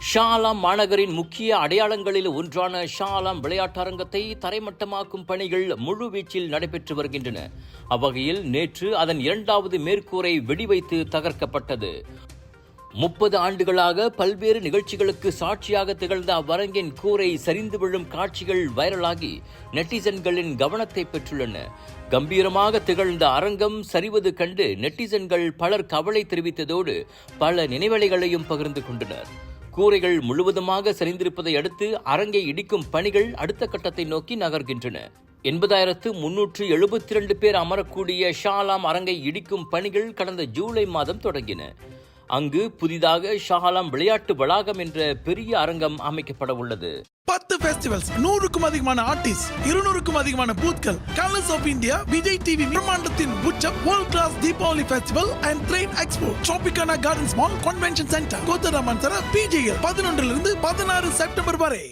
ஷா ஆலம் மாநகரின் முக்கிய அடையாளங்களில் ஒன்றான ஷா ஆலம் விளையாட்டரங்கத்தை தரைமட்டமாக்கும் பணிகள் முழுவீச்சில் நடைபெற்று வருகின்றன. அவ்வகையில் நேற்று அதன் 2வது மேற்கூரை வெடிவைத்து தகர்க்கப்பட்டது. 30 ஆண்டுகளாக பல்வேறு நிகழ்ச்சிகளுக்கு சாட்சியாக திகழ்ந்த அவ்வரங்கின் கூரை சரிந்து விழும் காட்சிகள் வைரலாகி நெட்டிசன்களின் கவனத்தை பெற்றுள்ளன. கம்பீரமாக திகழ்ந்த அரங்கம் சரிவது கண்டு நெட்டிசன்கள் பலர் கவலை தெரிவித்ததோடு பல நினைவலைகளையும் பகிர்ந்து கொண்டனர். கூரைகள் முழுவதுமாக சரிந்திருப்பதை அடுத்து அரங்கை இடிக்கும் பணிகள் அடுத்த கட்டத்தை நோக்கி நகர்கின்றன. 80,372 பேர் அமரக்கூடிய ஷா ஆலம் அரங்கை இடிக்கும் பணிகள் கடந்த ஜூலை மாதம் தொடங்கின. அங்கு புதிதாக ஷா ஆலம் விளையாட்டு வளாகம் என்ற பெரிய அரங்கம் அமைக்கப்பட உள்ளது. 10 ஃபெஸ்டிவல்ஸ், 100க்கும் அதிகமான ஆர்டிஸ்ட், 200க்கும் அதிகமான பூத்கள், colours of India, Vijay TV பிரம்மாண்டத்தின் உச்சம், world class Deepavali festival and trade expo, Tropicana gardens mall, convention centre, கோத்தராமன் சரா, பிஜேஎல் 11 லிருந்து 16 செப்டம்பர் வரை.